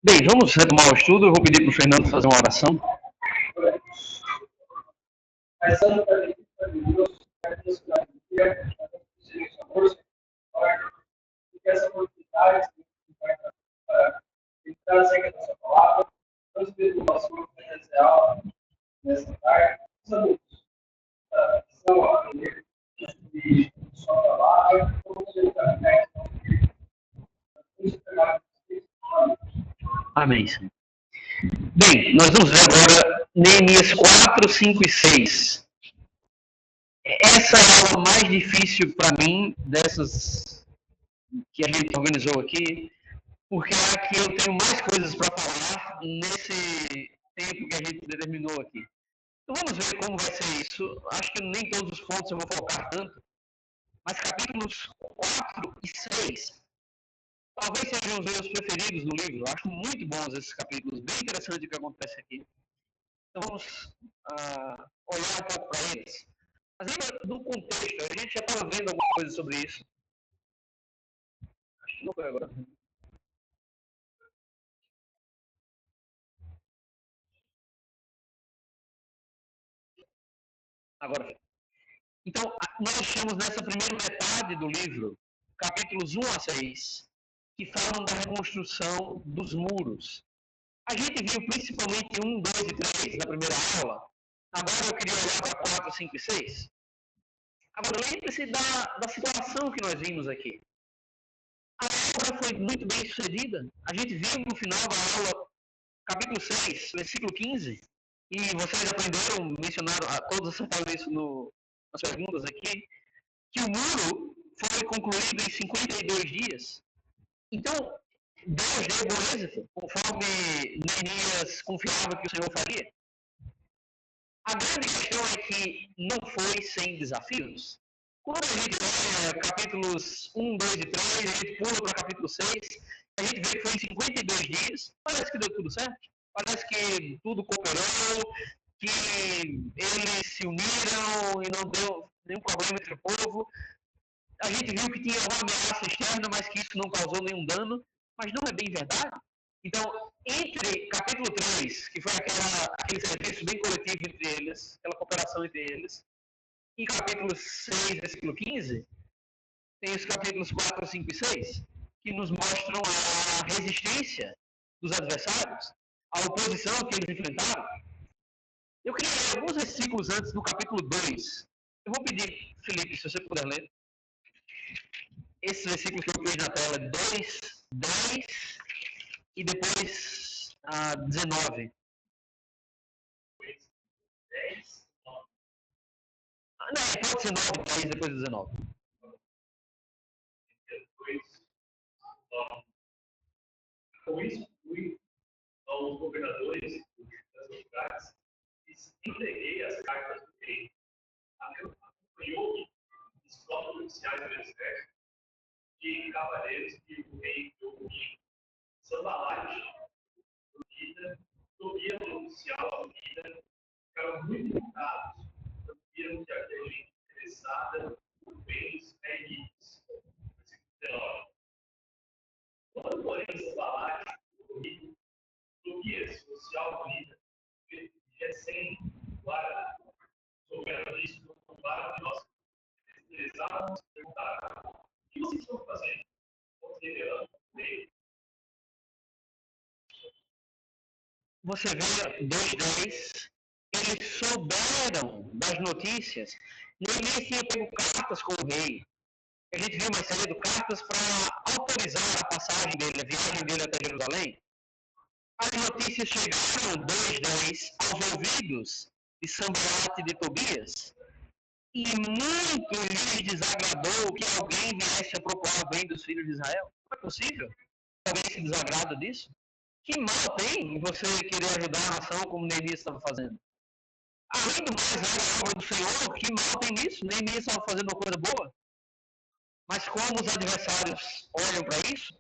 Bem, vamos retomar o estudo. Eu vou pedir para o Fernando fazer uma oração. Amém, Senhor. Bem, nós vamos ver agora Neemias 4, 5 e 6. Essa é a aula mais difícil para mim, dessas que a gente organizou aqui, porque é a que eu tenho mais coisas para falar nesse tempo que a gente determinou aqui. Então vamos ver como vai ser isso. Acho que nem todos os pontos eu vou focar tanto, mas capítulos 4 e 6 talvez sejam os meus preferidos no livro. Eu acho muito bons esses capítulos, bem interessante o que acontece aqui. Então vamos olhar um pouco para eles. Mas ainda no contexto, a gente já estava vendo alguma coisa sobre isso. Acho que não foi agora. Agora. Então, nós estamos nessa primeira metade do livro, capítulos 1 a 6, que falam da reconstrução dos muros. A gente viu principalmente 1, 2 e 3 na primeira aula. Agora eu queria olhar para 4, 5 e 6. Agora, lembre-se da situação que nós vimos aqui. A obra foi muito bem sucedida. A gente viu no final da aula, capítulo 6, versículo 15, e vocês aprenderam, mencionaram, todos acertaram isso nas perguntas aqui, que o muro foi concluído em 52 dias. Então, Deus deu bom êxito, conforme Neemias confiava que o Senhor faria. A grande questão é que não foi sem desafios. Quando a gente olha capítulos 1, 2 e 3, a gente pula para capítulo 6, a gente vê que foi em 52 dias, parece que deu tudo certo. Parece que tudo cooperou, que eles se uniram e não deu nenhum problema entre o povo. A gente viu que tinha uma ameaça externa, mas que isso não causou nenhum dano, mas não é bem verdade. Então, entre capítulo 3, que foi aquele serviço bem coletivo entre eles, aquela cooperação entre eles, e capítulo 6, versículo 15, tem os capítulos 4, 5 e 6, que nos mostram a resistência dos adversários, a oposição que eles enfrentaram. Eu queria ler alguns versículos antes do capítulo 2. Eu vou pedir, Felipe, se você puder ler. Esse versículo que eu pus na tela, 2, 10 e depois 19. 10? Não, pode ser 9, 10 depois 19. Com isso, fui aos governadores das cidades e entreguei as cartas do rei. Acompanhou-me os próprios oficiais do exército e cavaleiros que o rei deu comigo. Sambalate, Tobia, Tobia, o oficial da Tobia, ficaram muito irritados, quando viram que havia gente interessada por bens israelitas. Versículo 19. Quando, porém, Sambalate, Tobias, oficial da Tobia, Gesem, guarda, souberam disso, roubaram de nós. Eles precisavam se perguntar: o que vocês estão fazendo? Considerando o rei. Você vê 2:10, eles souberam das notícias. Neemias tinha pego cartas com o rei. A gente viu mais cedo cartas para autorizar a passagem dele, a viagem dele até Jerusalém. As notícias chegaram 2:10 aos ouvidos de Sanbalate e de Tobias. E muito lhes desagradou que alguém viesse a procurar o bem dos filhos de Israel. Não é possível que alguém se desagrada disso? Que mal tem em você querer ajudar a nação como Neemias estava fazendo? Além do mais, era a obra do Senhor, que mal tem nisso? Neemias estava fazendo uma coisa boa. Mas como os adversários olham para isso,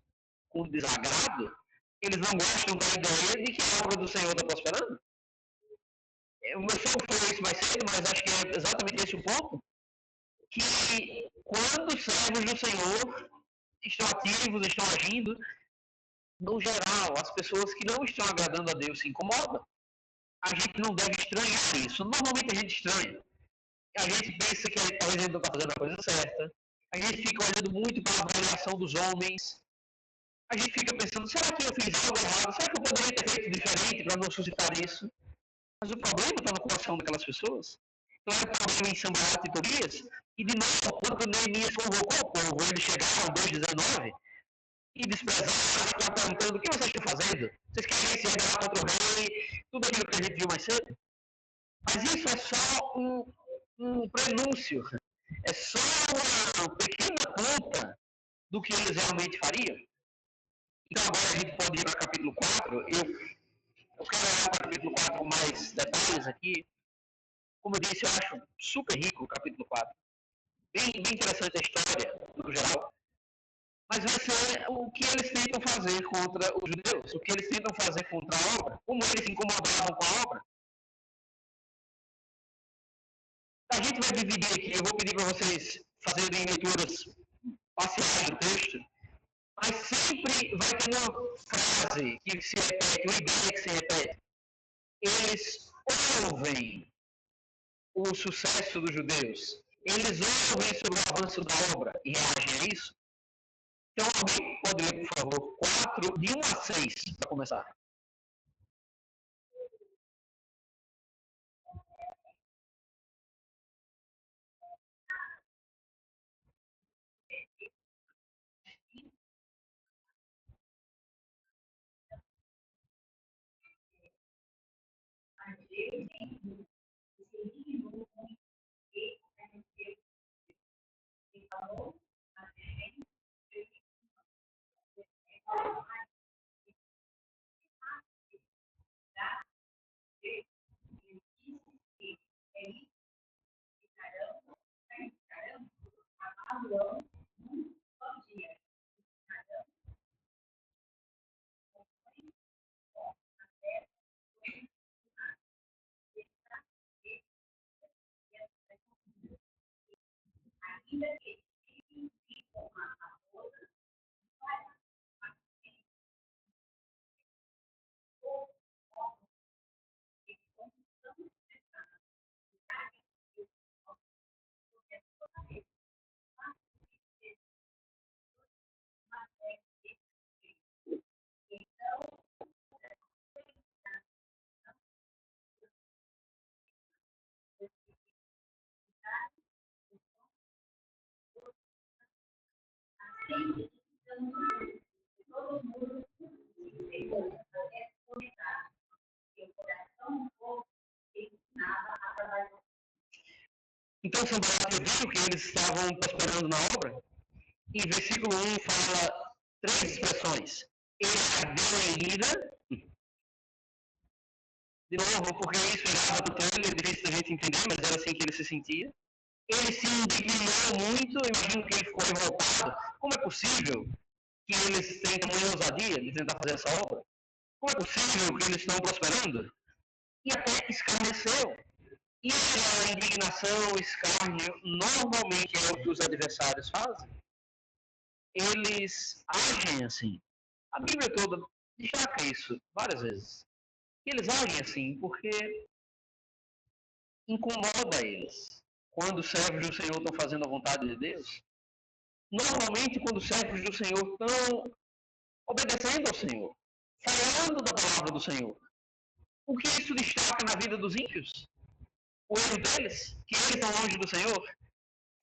com desagrado, eles não gostam da ideia de que a obra do Senhor está prosperando. O meu foco falou isso mais cedo, mas acho que é exatamente esse o ponto. Que quando os servos do Senhor estão ativos, estão agindo, no geral, as pessoas que não estão agradando a Deus se incomodam. A gente não deve estranhar isso. Normalmente a gente estranha. A gente pensa que talvez a gente não está fazendo a coisa certa. A gente fica olhando muito para a avaliação dos homens. A gente fica pensando, será que eu fiz algo errado? Será que eu poderia ter feito diferente para não suscitar isso? Mas o problema está no coração daquelas pessoas. Então é problema em Sambalat e Tobias. E de novo, quando Neemias convocou o povo, eles chegaram, 2,19, e desprezaram, e estavam perguntando, o que vocês estão fazendo? Vocês querem se rebelar contra o rei? Tudo aquilo que a gente viu mais cedo. Mas isso é só um prenúncio. É só uma pequena ponta do que eles realmente fariam. Então agora a gente pode ir para o capítulo 4. Eu quero olhar para o capítulo 4 com mais detalhes aqui. Como eu disse, eu acho super rico o capítulo 4. Bem interessante a história, no geral. Mas vai ser o que eles tentam fazer contra os judeus, o que eles tentam fazer contra a obra, como eles se incomodavam com a obra. A gente vai dividir aqui, eu vou pedir para vocês fazerem leituras parciais do texto, mas sempre vai ter uma frase que se repete, uma ideia que se repete. Eles ouvem o sucesso dos judeus, eles ouvem sobre o avanço da obra e reagem a isso. Então, alguém pode ler, por favor, 4, de 1 a 6, para começar. Então, Sanballat viu que eles estavam prosperando na obra. Em versículo 1 fala 3 expressões. Ele ardeu em ira. De novo, porque isso irava tanto ele, é difícil da gente entender, mas era assim que ele se sentia. Ele se indignou muito, imagino que ele ficou revoltado. Como é possível que eles tenham tamanha ousadia de tentar fazer essa obra? Como é possível que eles estão prosperando? E até escarneceu. E a indignação, o escárnio, normalmente é o que os adversários fazem. Eles agem assim. A Bíblia toda destaca isso várias vezes. E eles agem assim porque incomoda eles. Quando os servos do Senhor estão fazendo a vontade de Deus, normalmente quando os servos do Senhor estão obedecendo ao Senhor, falando da palavra do Senhor, o que isso destaca na vida dos ímpios? O erro deles, que eles estão longe do Senhor,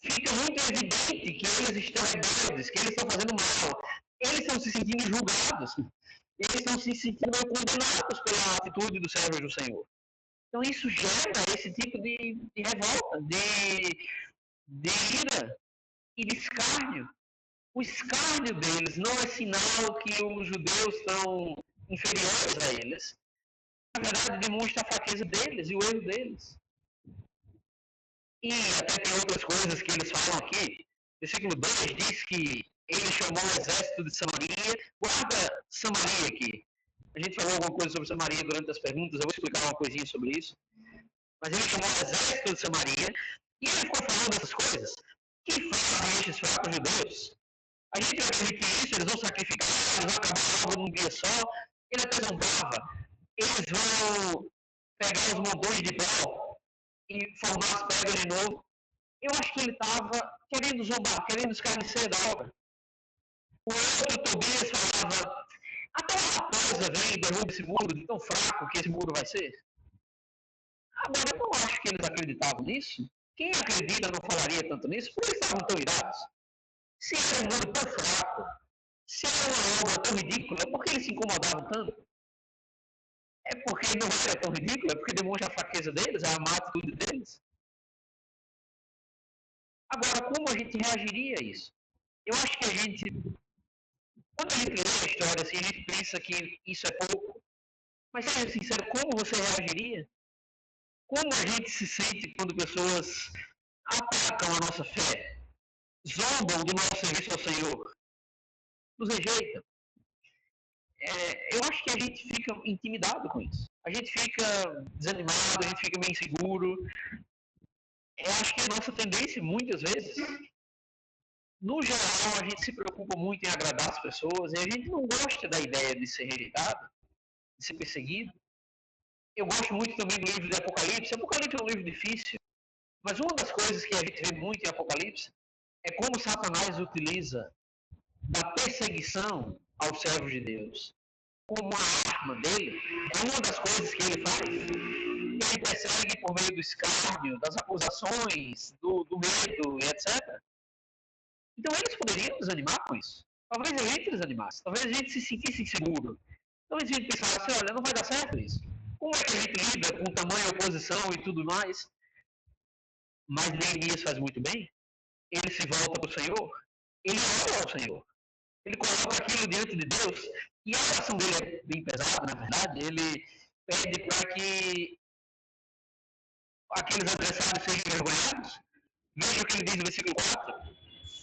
fica muito evidente que eles estão rebeldes, que eles estão fazendo mal. Eles estão se sentindo julgados. Eles estão se sentindo condenados pela atitude dos servos do Senhor. Então isso gera esse tipo de revolta, de ira e de escárnio. O escárnio deles não é sinal que os judeus são inferiores a eles. Na verdade, demonstra a fraqueza deles e o erro deles. E até tem outras coisas que eles falam aqui. Versículo 2 diz que ele chamou o exército de Samaria. Guarda Samaria aqui. A gente falou alguma coisa sobre Samaria durante as perguntas, eu vou explicar uma coisinha sobre isso. Mas ele chamou o exército de Samaria e ele ficou falando essas coisas. Que fazem estes fracos judeus? A gente vai permitir isso, eles vão sacrificar, eles vão acabar logo num dia só. Ele até zombava. Eles vão pegar os montões de pó e formar as pedras de novo. Eu acho que ele estava querendo zombar, querendo escarnecer da obra. O outro Tobias falava, até uma raposa vem e derruba esse muro de tão fraco que esse muro vai ser. Agora, eu não acho que eles acreditavam nisso. Quem acredita não falaria tanto nisso, porque eles estavam tão irados. Se era um muro tão fraco, se era uma obra tão ridícula, por que eles se incomodavam tanto? É porque não era tão ridícula, é porque demonstra a fraqueza deles, a má atitude deles. Agora, como a gente reagiria a isso? Eu acho que a gente, quando a gente lê a história assim, a gente pensa que isso é pouco. Mas, seja sincero, como você reagiria? Como a gente se sente quando pessoas atacam a nossa fé, zombam do nosso serviço ao Senhor, nos rejeitam? Eu acho que a gente fica intimidado com isso. A gente fica desanimado, a gente fica meio inseguro. Eu acho que a nossa tendência, muitas vezes, no geral, a gente se preocupa muito em agradar as pessoas e a gente não gosta da ideia de ser rejeitado, de ser perseguido. Eu gosto muito também do livro de Apocalipse. Apocalipse é um livro difícil, mas uma das coisas que a gente vê muito em Apocalipse é como Satanás utiliza da perseguição aos servos de Deus como a arma dele. É uma das coisas que ele faz. Ele persegue por meio do escárnio, das acusações, do medo, etc. Então eles poderiam desanimar com isso. Talvez a gente desanimasse, talvez a gente se sentisse inseguro. Talvez a gente pensasse, olha, não vai dar certo isso. Como é que a gente lida com tamanha oposição e tudo mais? Mas Neemias faz muito bem. Ele se volta para o Senhor, ele ora ao Senhor, ele coloca aquilo diante de Deus, e a oração dele é bem pesada, na verdade. Ele pede para que aqueles adversários sejam envergonhados. Veja o que ele diz no versículo 4: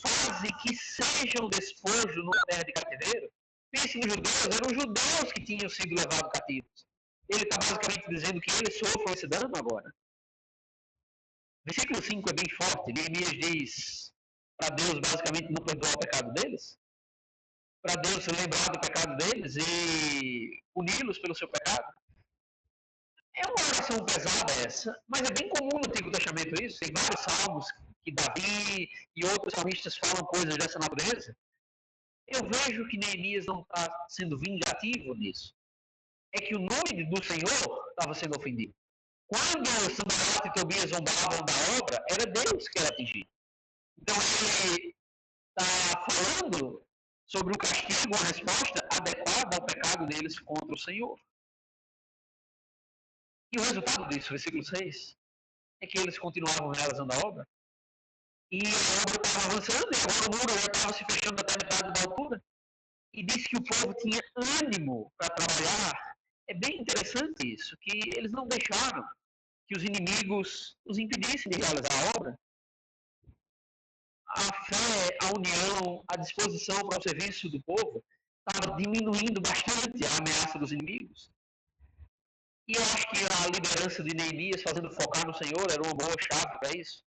faze que sejam despojo numa terra de cativeiro. Pense nos judeus, eram os judeus que tinham sido levados cativos. Ele está basicamente dizendo que eles sofrem esse dano agora. Versículo 5 é bem forte. Neemias diz para Deus basicamente não perdoar o pecado deles, para Deus se lembrar do pecado deles e puni-los pelo seu pecado. É uma oração pesada essa, mas é bem comum no Antigo Testamento isso. Tem vários salmos que Davi e outros salmistas falam coisas dessa natureza. Eu vejo que Neemias não está sendo vingativo nisso. É que o nome do Senhor estava sendo ofendido. Quando Sanballat e Tobias zombavam da obra, era Deus que era atingido. Então ele está falando sobre o castigo, a resposta adequada ao pecado deles contra o Senhor. E o resultado disso, versículo 6, é que eles continuavam realizando a obra, e a obra estava avançando, e agora o muro já estava se fechando até a metade da altura, e disse que o povo tinha ânimo para trabalhar. É bem interessante isso, que eles não deixaram que os inimigos os impedissem de realizar a obra. A fé, a união, a disposição para o serviço do povo estava diminuindo bastante a ameaça dos inimigos. E eu acho que a liderança de Neemias fazendo focar no Senhor era uma boa chave para isso.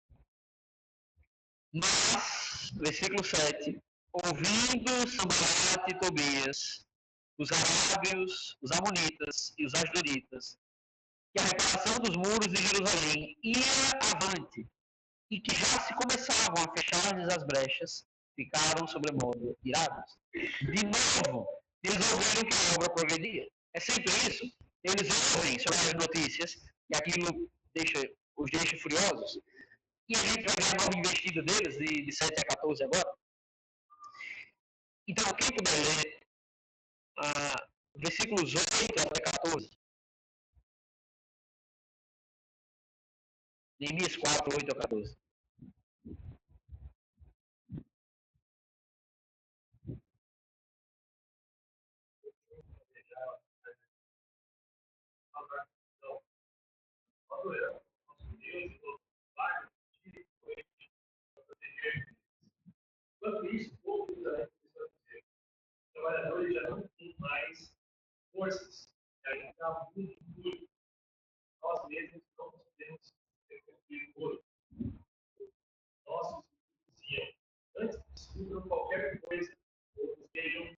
Mas, versículo 7, ouvindo Sanballat e Tobias, os arábios, os amonitas e os asdoditas, que a reparação dos muros de Jerusalém ia avante e que já se começavam a fechar-lhes as brechas, ficaram sobremodo irados. De novo, eles ouviram que a obra progredia. É sempre isso. Eles ouvem sobre as notícias e aquilo os deixa furiosos. E a gente vai ver a nova investida deles, de 7 a 14 agora. Então, quem puder ler versículos 8 até 14. Neemias 4, 8 a 14. Enquanto isso, o povo de Israel começou a dizer: os trabalhadores já não têm mais forças, já estavam muito duro. Nós mesmos não podemos construir ouro. Nossos diziam: antes descubram qualquer coisa, ou estejam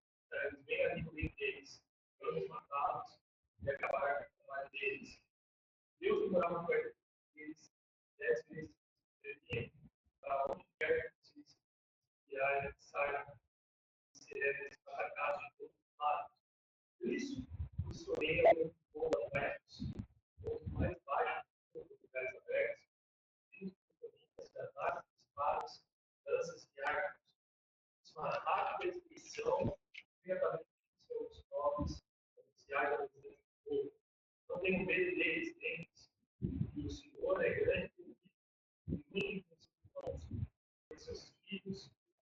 bem ali no meio deles, vamos matá-los e acabar com a deles. Deus morava perto deles 10 vezes para onde quer que se viajem, saiam, seremos atacados de todos os lados. Por isso, os sorriam ou abertos, ou mais baixos, ou lugares abertos, filhos de canadas, espadas, lanças e arcos. Uma rápida descrição, diretamente de seus nomes, oficiais da presença do povo. Não tenho medo deles, deles. E o Senhor é grande e muito com seus irmãos, por seus filhos,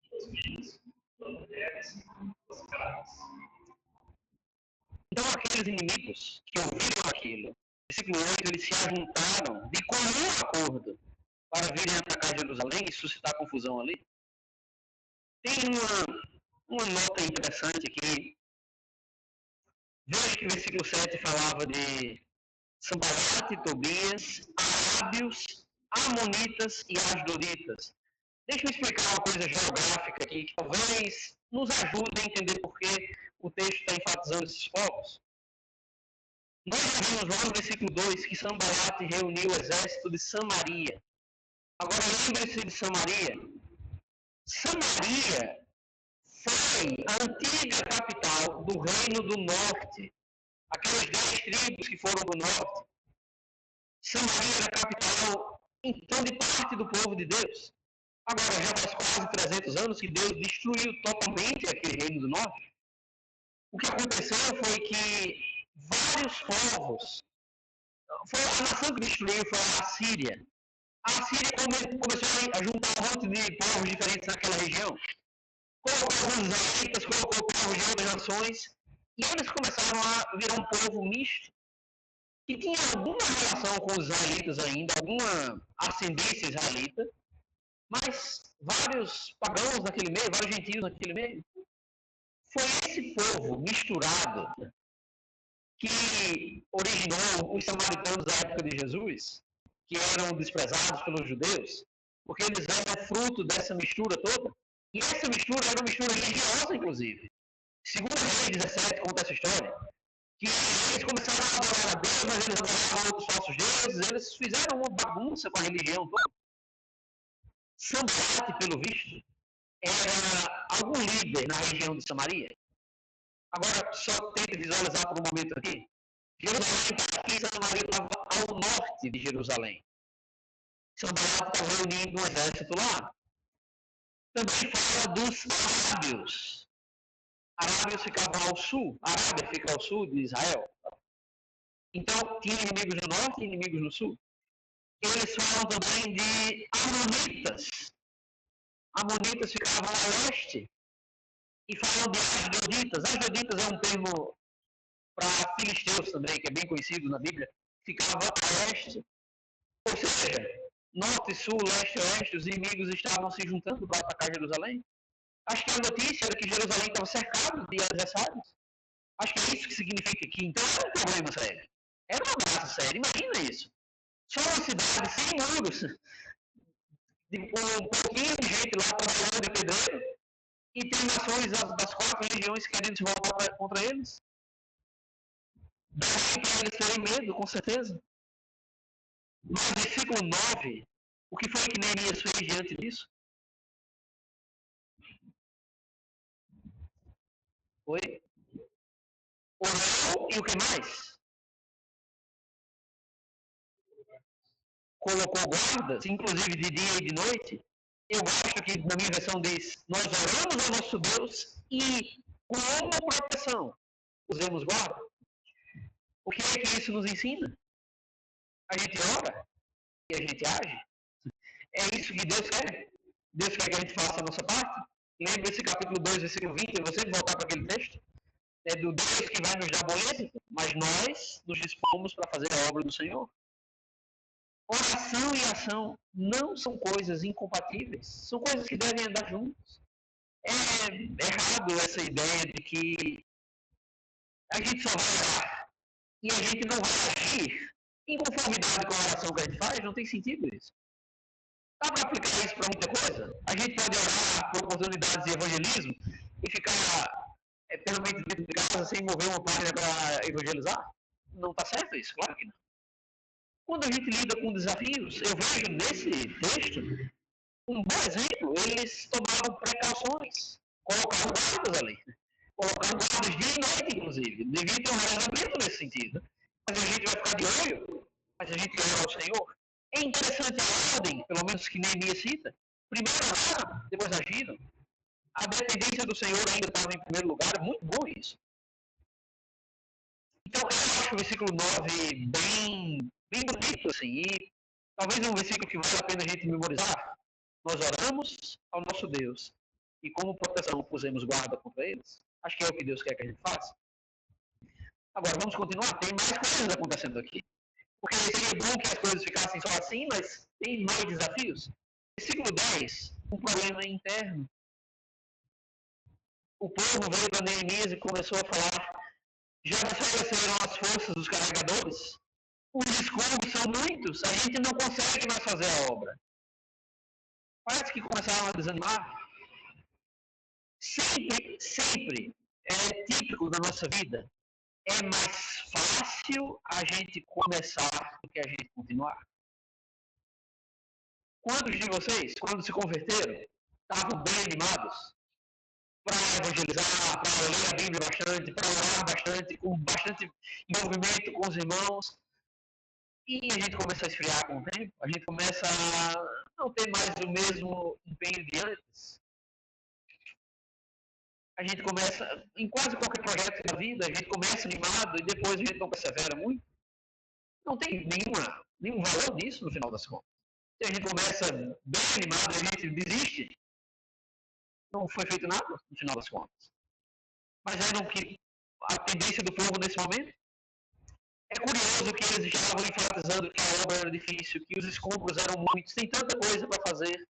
suas filhas, suas mulheres, suas casas. Então aqueles inimigos que ouviram aquilo, versículo 8, eles se ajuntaram de comum acordo para virem atacar Jerusalém e suscitar confusão ali. Tem uma nota interessante aqui. Veja que o versículo 7 falava de Sambalate, Tobias, Arábios, Amonitas e Asdoditas. Deixa eu explicar uma coisa geográfica aqui que talvez nos ajude a entender por que o texto está enfatizando esses povos. Nós vimos lá no versículo 2 que Sambalate reuniu o exército de Samaria. Agora lembre-se de Samaria. Samaria foi a antiga capital do Reino do Norte. Aquelas 10 tribos que foram do norte. Samaria era a capital, então, de parte do povo de Deus. Agora, já faz quase 300 anos que Deus destruiu totalmente aquele Reino do Norte. O que aconteceu foi que vários povos, foi a nação que destruiu foi a Assíria. A Assíria começou a juntar um monte de povos diferentes naquela região. Colocou alguns israelitas, colocou povos de outras nações, e eles começaram a virar um povo misto, que tinha alguma relação com os israelitas ainda, alguma ascendência israelita, mas vários pagãos naquele meio, vários gentios naquele meio. Foi esse povo misturado que originou os samaritanos da época de Jesus, que eram desprezados pelos judeus, porque eles eram fruto dessa mistura toda. E essa mistura era uma mistura religiosa, inclusive. Segundo Reis 17 conta essa história, que eles começaram a adorar a Deus, mas eles adoravam outros falsos deuses, eles fizeram uma bagunça com a religião toda. Sambalate, pelo visto, era algum líder na região de Samaria. Agora, só tente visualizar por um momento aqui. Jerusalém está aqui, Samaria estava ao norte de Jerusalém. Sambalate estava reunindo um exército lá. Também fala dos arábios. Arábios ficavam ao sul. A Arábia fica ao sul de Israel. Então, tinha inimigos no norte e inimigos no sul. Eles falam também de amonitas. Amonitas ficavam a oeste. E falam de asdoditas. Asdoditas é um termo para filisteus também, que é bem conhecido na Bíblia. Ficava a oeste. Ou seja, norte, sul, leste, oeste, os inimigos estavam se juntando para atacar Jerusalém. Acho que a notícia era que Jerusalém estava cercado de adversários. Acho que é isso que significa aqui. Então era um problema sério. Era uma ameaça séria. Imagina isso. Só uma cidade sem muros, com um pouquinho de gente lá trabalhando de pedreiro, e tem nações das 4 regiões querendo se voltar contra eles. Daí para eles terem medo, com certeza. Mas no versículo 9, o que foi que Neemias fez diante disso? Foi? Orou e o que mais? Colocou guardas, inclusive de dia e de noite. Eu gosto que na minha versão diz, nós oramos ao nosso Deus e como proteção usemos guarda. O que é que isso nos ensina? A gente ora e a gente age. É isso que Deus quer. Deus quer que a gente faça a nossa parte. Lembra esse capítulo 2, versículo 20, eu vou sempre voltar para aquele texto. É do Deus que vai nos dar bom êxito, mas nós nos dispomos para fazer a obra do Senhor. Oração e ação não são coisas incompatíveis, são coisas que devem andar juntas. É errado essa ideia de que a gente só vai orar e a gente não vai agir em conformidade com a oração que a gente faz, não tem sentido isso. Dá para aplicar isso para muita coisa? A gente pode orar por oportunidades de evangelismo e ficar eternamente dentro de casa sem mover uma página para evangelizar? Não está certo isso? Claro que não. Quando a gente lida com desafios, eu vejo nesse texto um bom exemplo. Eles tomaram precauções, colocaram guardas ali. Colocaram guardas dia e noite, inclusive. Devia ter um regulamento nesse sentido. Mas a gente vai ficar de olho, mas a gente ora ao Senhor. É interessante a ordem, pelo menos que Neemias cita. Primeiro oraram, depois agiram. A dependência do Senhor ainda estava em primeiro lugar. É muito bom isso. Então, eu acho o versículo 9 bem bonito, assim, e talvez um versículo que vale a pena a gente memorizar. Nós oramos ao nosso Deus, e como proteção pusemos guarda contra eles. Acho que é o que Deus quer que a gente faça. Agora, vamos continuar. Tem mais coisas acontecendo aqui. Porque seria bom que as coisas ficassem só assim, mas tem mais desafios. Versículo 10, um problema interno. O povo veio para Neemias e começou a falar: já desfaleceram as forças dos carregadores? Os escombros são muitos, a gente não consegue mais fazer a obra. Parece que começaram a desanimar. Sempre é típico da nossa vida. É mais fácil a gente começar do que a gente continuar. Quantos de vocês, quando se converteram, estavam bem animados para evangelizar, para ler a Bíblia bastante, para orar bastante, com bastante envolvimento com os irmãos? E a gente começa a esfriar com o tempo, a gente começa a não ter mais o mesmo empenho de antes. A gente começa, em quase qualquer projeto da vida, a gente começa animado e depois a gente não persevera muito. Não tem nenhum valor nisso no final das contas. Se a gente começa bem animado, a gente desiste, não foi feito nada no final das contas. Mas era o que a tendência do povo nesse momento. É curioso que eles estavam enfatizando que a obra era difícil, que os escombros eram muitos, tem tanta coisa para fazer,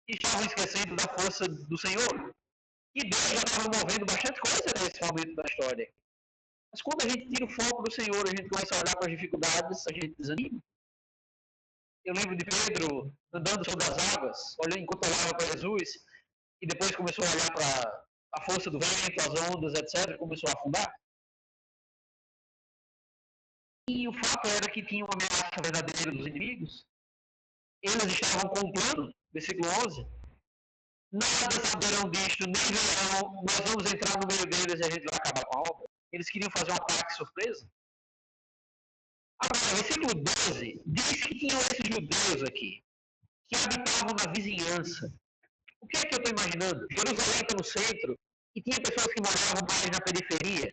e estavam esquecendo da força do Senhor. E Deus já estava movendo bastante coisa nesse momento da história. Mas quando a gente tira o foco do Senhor, a gente começa a olhar para as dificuldades, a gente desanima. Eu lembro de Pedro andando sobre as águas, olhando enquanto olhava para Jesus, e depois começou a olhar para a força do vento, as ondas, etc., e começou a afundar. E o fato era que tinha uma ameaça verdadeira dos inimigos. Eles estavam com um plano, versículo 11. Nada saberão disto, nem verão, nós vamos entrar no meio deles e a gente vai acabar com a obra. Eles queriam fazer um ataque surpresa. Agora, versículo 12 diz que tinham esses judeus aqui, que habitavam na vizinhança. O que é que eu estou imaginando? Jerusalém está no centro e tinha pessoas que moravam mais na periferia.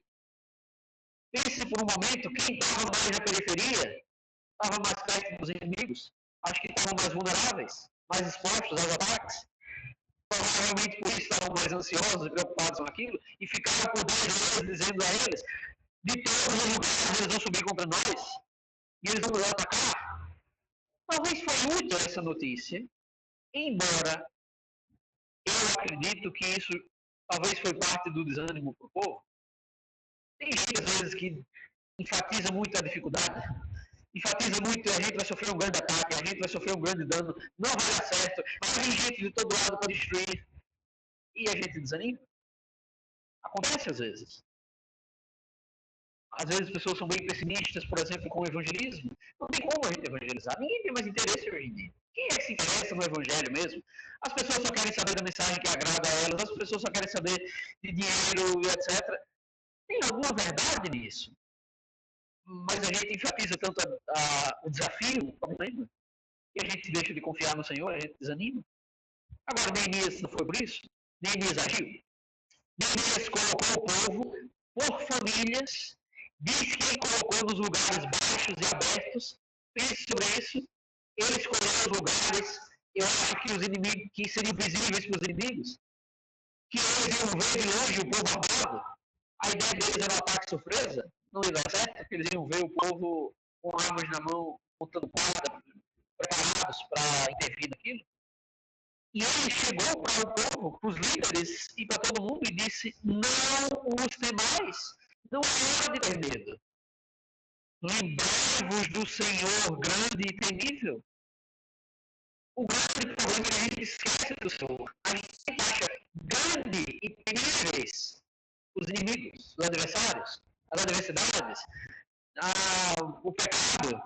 Pense por um momento, quem estava mais na periferia estava mais perto dos inimigos. Acho que estavam mais vulneráveis, mais expostos aos ataques. Provavelmente por isso estavam mais ansiosos e preocupados com aquilo e ficaram por 2 meses dizendo a eles: de todos os lugares eles vão subir contra nós e eles vão nos atacar. Talvez foi útil essa notícia, embora eu acredito que isso talvez foi parte do desânimo para o povo. Tem gente, às vezes, que enfatiza muito a dificuldade, enfatiza muito, a gente vai sofrer um grande ataque, a gente vai sofrer um grande dano, não vai dar certo, mas tem gente de todo lado para destruir, e a gente desanima. Acontece às vezes. Às vezes as pessoas são bem pessimistas, por exemplo, com o evangelismo. Não tem como a gente evangelizar. Ninguém tem mais interesse hoje em dia. Quem é que se interessa no evangelho mesmo? As pessoas só querem saber da mensagem que agrada a elas, as pessoas só querem saber de dinheiro e etc. Tem alguma verdade nisso. Mas a gente enfatiza tanto o desafio, o problema, que a gente deixa de confiar no Senhor, a gente desanima. Agora, Neemias não foi por isso. Neemias agiu. Neemias colocou o povo por famílias, diz que ele colocou nos lugares baixos e abertos. Pense sobre isso. Ele escolheu os lugares, eu acho que os inimigos, que seriam visíveis para os inimigos, que eles iam ver de longe o povo armado. A ideia deles era um ataque surpresa, não ia dar certo, porque eles iam ver o povo com armas na mão, montando guarda, preparados para intervir naquilo. E ele chegou para o povo, para os líderes e para todo mundo e disse: não os temais, não é hora de ter medo. Lembrai-vos do Senhor grande e temível. O grande problema é que a gente esquece do Senhor. A gente acha grande e terríveis os inimigos, os adversários, as adversidades, o pecado,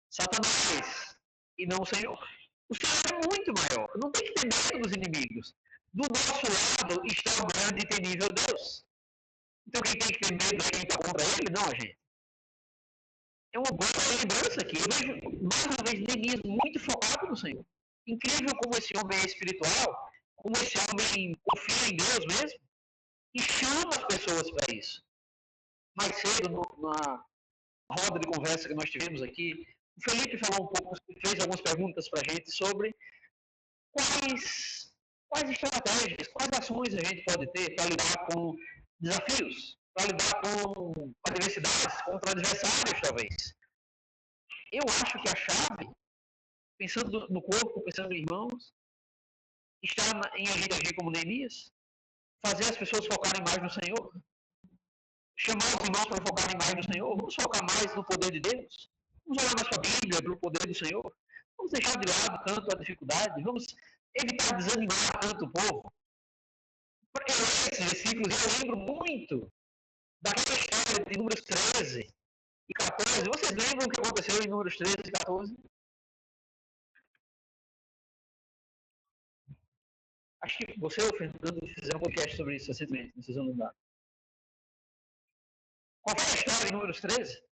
Satanás, e não o Senhor. O Senhor é muito maior. Não tem que ter medo dos inimigos. Do nosso lado está o grande e temível Deus. Então quem tem que ter medo é quem está contra ele? Não, gente. É uma boa lembrança aqui. Eu vejo, mais uma vez, Neemias muito focado no Senhor. Incrível como esse homem é espiritual, como esse homem confia em Deus mesmo, e chama as pessoas para isso. Mais cedo, na roda de conversa que nós tivemos aqui, o Felipe falou um pouco, fez algumas perguntas para a gente sobre quais estratégias, quais ações a gente pode ter para lidar com desafios, para lidar com adversidades, contra adversários, talvez. Eu acho que a chave, pensando no corpo, pensando em irmãos, está em a gente agir como Neemias, fazer as pessoas focarem mais no Senhor, chamar os irmãos para focarem mais no Senhor, vamos focar mais no poder de Deus, vamos olhar mais para a Bíblia, para o poder do Senhor, vamos deixar de lado tanto a dificuldade, vamos evitar desanimar tanto o povo. Eu leio esses versículos e eu lembro muito daquela história de Números 13 e 14. Vocês lembram o que aconteceu em Números 13 e 14? Acho que você ou o Fernando fizeram um podcast sobre isso recentemente, não vocês vão lembrar. Qual foi a história em Números 13?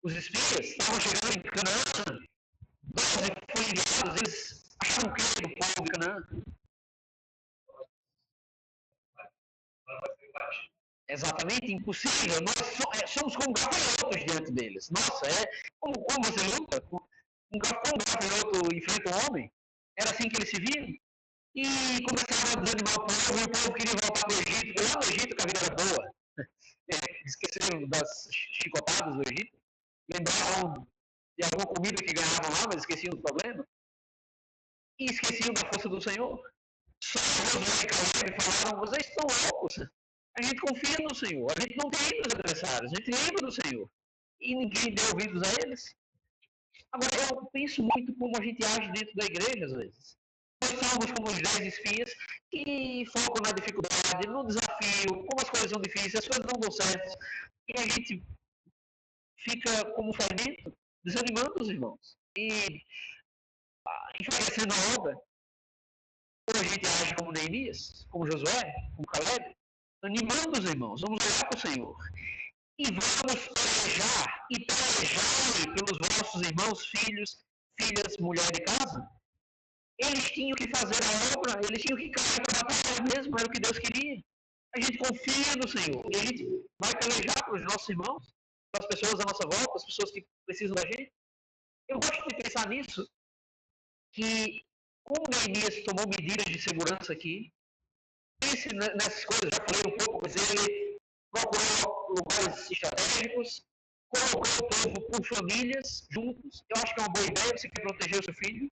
Os espias estavam chegando em Canaã, 12 foram enviados, eles acharam que era do povo de Canaã. Exatamente, impossível. Nós somos como gafanhotos diante deles. Nossa, como você luta? Como um gafanhoto enfrenta um homem? Era assim que eles se viam. E começaram a desanimar o povo, e o povo queria voltar para o Egito, porque lá no Egito que a vida era boa. Esqueceram das chicotadas do Egito, lembravam de alguma comida que ganhavam lá, mas esqueciam do problema, e esqueciam da força do Senhor. Só Josué e Caleb falaram, vocês estão loucos, a gente confia no Senhor, a gente não tem ido aos adversários, a gente lembra do Senhor. E ninguém deu ouvidos a eles. Agora, eu penso muito como a gente age dentro da igreja, às vezes. Nós somos como os 10 espias que focam na dificuldade, no desafio, como as coisas são difíceis, as coisas não dão certo. E a gente fica como fermento, desanimando os irmãos. E enfraquecendo a obra. Ou a gente age como Neemias, como Josué, como Caleb, animando os irmãos. Vamos orar para o Senhor. E vamos pelejar e pelejar pelos vossos irmãos, filhos, filhas, mulher de casa. Eles tinham que fazer a obra, eles tinham que cair para a batalha mesmo, era o que Deus queria. A gente confia no Senhor e a gente vai pelejar para os nossos irmãos, para as pessoas à nossa volta, as pessoas que precisam da gente. Eu gosto de pensar nisso, que como Neemias tomou medidas de segurança aqui, pense nessas coisas, já falei um pouco, mas ele procurou lugares estratégicos, colocou o povo por famílias juntos. Eu acho que é uma boa ideia, você quer proteger o seu filho,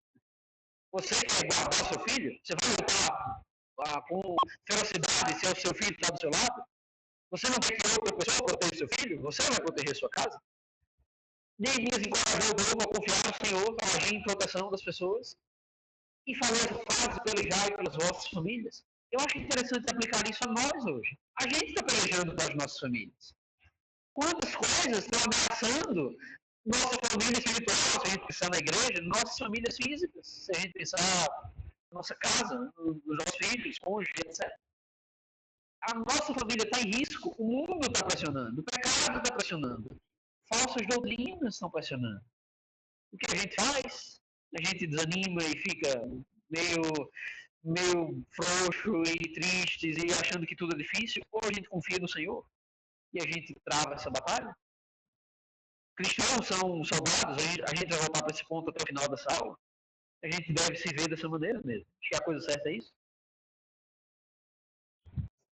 você quer guardar o seu filho, você vai lutar com ferocidade se é o seu filho que está do seu lado. Você não quer que outra pessoa proteja o seu filho, você vai proteger a sua casa. Neemias encorajou o povo a confiar no Senhor, a agir em proteção das pessoas e fazer frases pelejar pelas vossas famílias. Eu acho interessante aplicar isso a nós hoje. A gente está pelejando pelas nossas famílias. Quantas coisas estão ameaçando nossa família espiritual, se a gente pensar na igreja, nossas famílias físicas, se a gente pensar na nossa casa, nos nossos filhos, cônjuge, etc. A nossa família está em risco, o mundo está pressionando, o pecado está pressionando, falsas doutrinas estão pressionando. O que a gente faz? A gente desanima e fica meio frouxo e tristes e achando que tudo é difícil, ou a gente confia no Senhor e a gente trava essa batalha? Cristãos são soldados, a gente vai voltar para esse ponto até o final dessa aula. A gente deve se ver dessa maneira mesmo. Acho que a coisa certa é isso.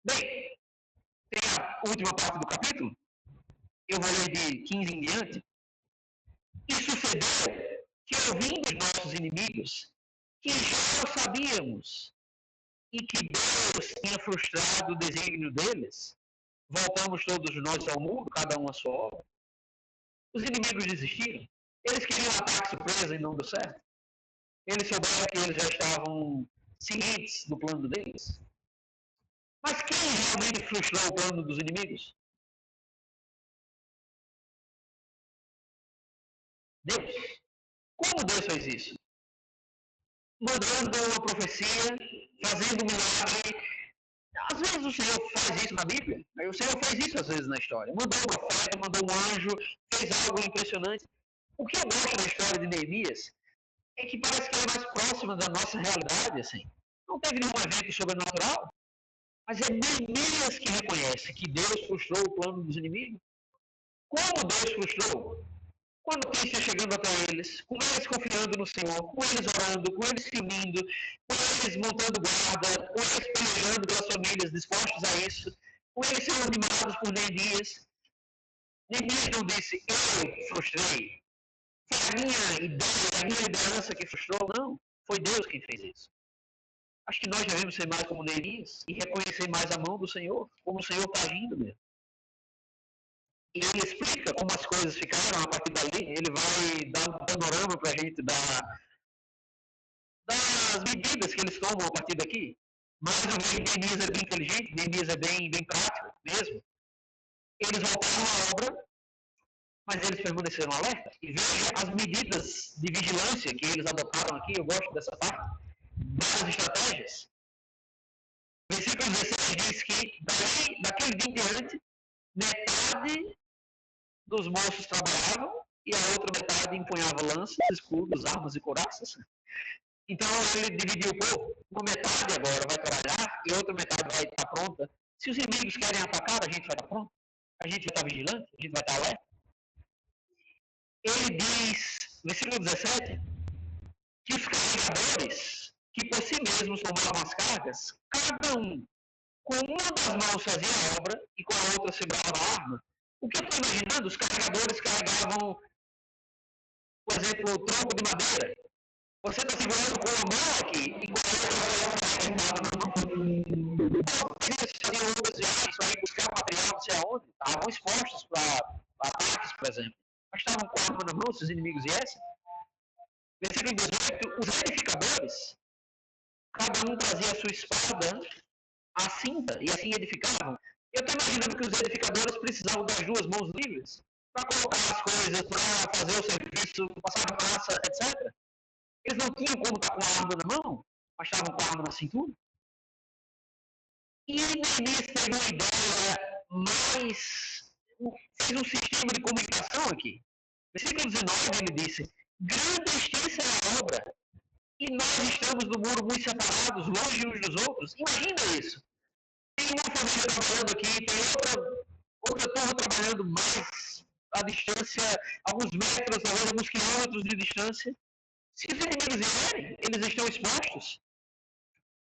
Bem, tem a última parte do capítulo. Eu vou ler de 15 em diante. E sucedeu que, ouvindo os nossos inimigos, que já o sabíamos, e que Deus tinha frustrado o desígnio deles, voltamos todos nós ao mundo, cada um à sua obra. Os inimigos desistiram. Eles queriam um ataque surpresa e não deu certo. Eles souberam que eles já estavam cientes do plano deles. Mas quem realmente frustrou o plano dos inimigos? Deus. Como Deus fez isso? Mandando uma profecia, fazendo um milagre. Às vezes o Senhor faz isso na Bíblia. O Senhor fez isso às vezes na história. Mandou um profeta, mandou um anjo, fez algo impressionante. O que eu gosto da história de Neemias é que parece que ela é mais próxima da nossa realidade, assim. Não teve nenhum evento sobrenatural, mas é Neemias que reconhece que Deus frustrou o plano dos inimigos. Como Deus frustrou? Com a notícia chegando até eles, com eles confiando no Senhor, com eles orando, com eles se unindo, com eles montando guarda, com eles pelejando pelas famílias, dispostos a isso, com eles sendo animados por Neemias. Neemias não disse, eu frustrei. Foi a minha ideia, a minha liderança que frustrou, não. Foi Deus quem fez isso. Acho que nós devemos ser mais como Neemias e reconhecer mais a mão do Senhor, como o Senhor está agindo mesmo. E ele explica como as coisas ficaram a partir dali. Ele vai dar um panorama para a gente das medidas que eles tomam a partir daqui. Mas eu vejo que Neemias é bem inteligente, Neemias é bem prático mesmo. Eles voltaram à obra, mas eles permaneceram alerta. E veja as medidas de vigilância que eles adotaram aqui, eu gosto dessa parte, várias estratégias. Versículo 16 diz que daquele dia em diante, metade dos moços trabalhavam e a outra metade empunhava lanças, escudos, armas e couraças. Então ele dividiu o povo. Uma metade agora vai trabalhar e outra metade vai estar pronta. Se os inimigos querem atacar, a gente vai estar pronto. A gente vai estar vigilante, a gente vai estar alerta. Ele diz, versículo 17, que os carregadores, que por si mesmos tomavam as cargas, cada um com uma das mãos fazia a obra e com a outra segurava a arma. O que eu estou imaginando, os carregadores carregavam, por exemplo, o tronco de madeira. Você está segurando com uma mão aqui e com a outra sentada na mão. Eles faziam obras viagens para ir buscar material não sei aonde. Estavam expostos para ataques, por exemplo. Mas estavam com a arma na mão se os inimigos viessem. Versículo 18, os edificadores, cada um trazia a sua espada, a cinta, e assim edificavam. Eu estou imaginando que os edificadores precisavam das duas mãos livres para colocar as coisas, para fazer o serviço, passar a massa, etc. Eles não tinham como estar com a arma na mão, mas estavam com a arma na cintura. E Neemias teve uma ideia mais. Fez um sistema de comunicação aqui. Versículo 19 ele disse: grande e extensa é a obra, e nós estamos no muro muito separados, longe uns dos outros. Imagina isso. Tem uma família trabalhando aqui, tem outra turma trabalhando mais à distância, alguns metros, talvez alguns quilômetros de distância. Se os inimigos vierem, eles estão expostos.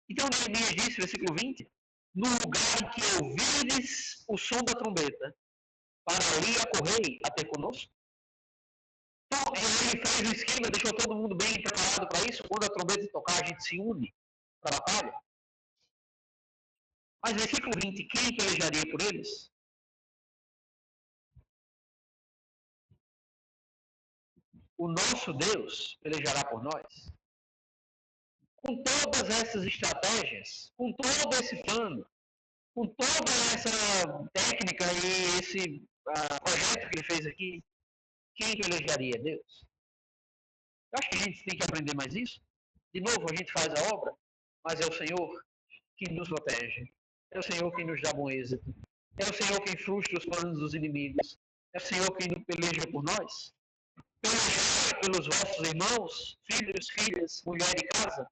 Então, Neemias disse, versículo 20, no lugar em que ouvires o som da trombeta, para ali acorrei até conosco. Então, ele fez o esquema, deixou todo mundo bem preparado para isso. Quando a trombeta tocar, a gente se une para a batalha. Mas versículo 20, quem pelejaria por eles? O nosso Deus pelejará por nós. Com todas essas estratégias, com todo esse plano, com toda essa técnica e esse projeto que ele fez aqui, quem pelejaria? Deus. Eu acho que a gente tem que aprender mais isso. De novo, a gente faz a obra, mas é o Senhor que nos protege. É o Senhor quem nos dá bom êxito. É o Senhor quem frustra os planos dos inimigos. É o Senhor quem peleja por nós. Pelejar pelos vossos irmãos, filhos, filhas, mulher e casa,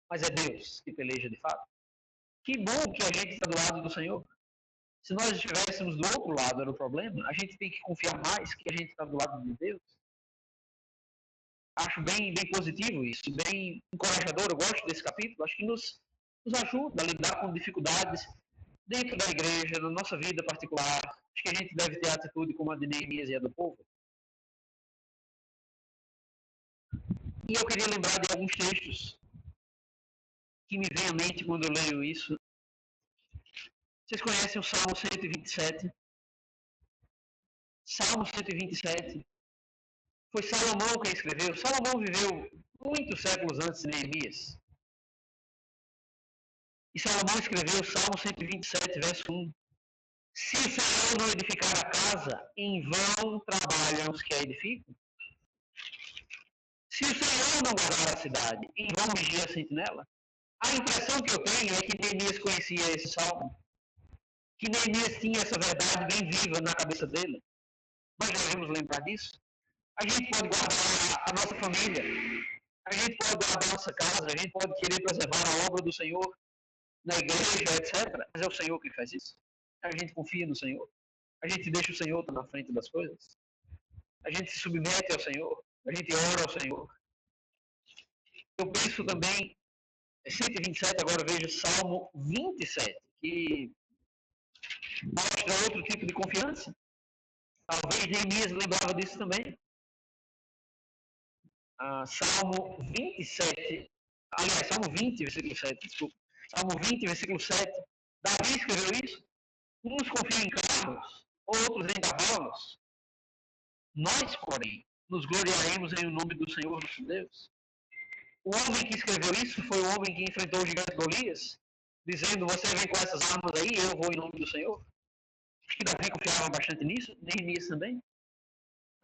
mas é Deus que peleja de fato. Que bom que a gente está do lado do Senhor. Se nós estivéssemos do outro lado, era o problema. A gente tem que confiar mais que a gente está do lado de Deus. Acho bem positivo isso, bem encorajador. Eu gosto desse capítulo. Acho que nos ajuda a lidar com dificuldades dentro da igreja, na nossa vida particular. Acho que a gente deve ter a atitude como a de Neemias e a do povo. E eu queria lembrar de alguns textos que me vêm à mente quando eu leio isso. Vocês conhecem o Salmo 127? Salmo 127. Foi Salomão quem escreveu. Salomão viveu muitos séculos antes de Neemias. E Salomão escreveu o Salmo 127, verso 1. Se o Senhor não edificar a casa, em vão trabalham os que a edificam. Se o Senhor não guardar a cidade, em vão vigia a sentinela. A impressão que eu tenho é que Neemias conhecia esse salmo, que Neemias tinha essa verdade bem viva na cabeça dele. Nós devemos lembrar disso. A gente pode guardar a nossa família, a gente pode guardar a nossa casa, a gente pode querer preservar a obra do Senhor na igreja, etc. Mas é o Senhor que faz isso. A gente confia no Senhor. A gente deixa o Senhor estar na frente das coisas. A gente se submete ao Senhor. A gente ora ao Senhor. Eu penso também, 127, agora vejo Salmo 27, que mostra outro tipo de confiança. Talvez Neemias lembrava disso também. Salmo 27, aliás, Salmo 20, versículo 7, desculpa. Salmo 20, versículo 7. Davi escreveu isso. Uns confiam em carros, outros em cavalos. Nós, porém, nos gloriaremos em o nome do Senhor nosso Deus. O homem que escreveu isso foi o homem que enfrentou o gigante Golias, dizendo, você vem com essas armas aí, eu vou em nome do Senhor. Acho que Davi confiava bastante nisso, Neemias também.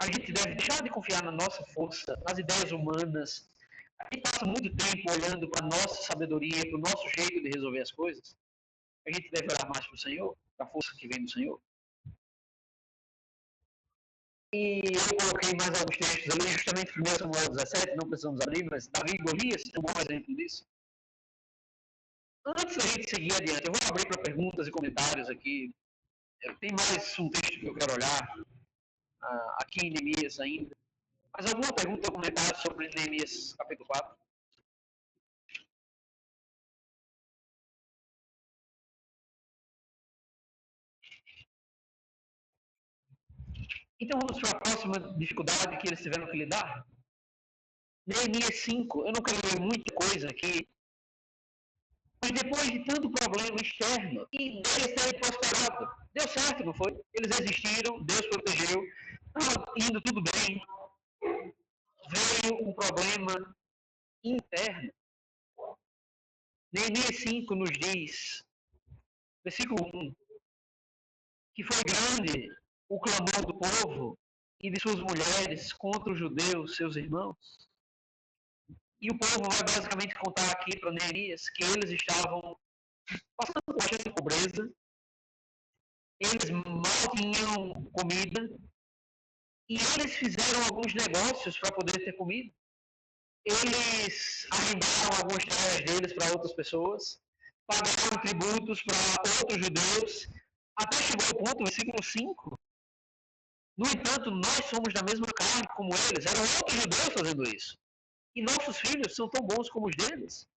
A gente deve deixar de confiar na nossa força, nas ideias humanas. A gente passa muito tempo olhando para a nossa sabedoria, para o nosso jeito de resolver as coisas. A gente deve olhar mais para o Senhor, para a força que vem do Senhor. E eu coloquei mais alguns textos ali, justamente 1 Samuel 17, não precisamos abrir, mas Davi e Golias é um bom exemplo disso. Antes da gente seguir adiante, eu vou abrir para perguntas e comentários aqui. Tem mais um texto que eu quero olhar, aqui em Neemias ainda. Mas alguma pergunta ou comentário sobre Neemias capítulo 4? Então vamos para a próxima dificuldade que eles tiveram que lidar. Neemias 5, eu não quero ler muita coisa aqui, mas depois de tanto problema externo, e deles terem prosperado, deu certo, não foi? Eles existiram, Deus protegeu, estava indo tudo bem. Veio um problema interno. Neemias 5 nos diz, versículo 1, que foi grande o clamor do povo e de suas mulheres contra os judeus, seus irmãos. E o povo vai basicamente contar aqui para Neemias que eles estavam passando por bastante pobreza, eles mal tinham comida, e eles fizeram alguns negócios para poder ter comida. Eles arrendaram algumas terras deles para outras pessoas, pagaram tributos para outros judeus, até chegou ao ponto, versículo 5. No entanto, nós somos da mesma carne como eles, eram outros judeus fazendo isso. E nossos filhos são tão bons como os deles.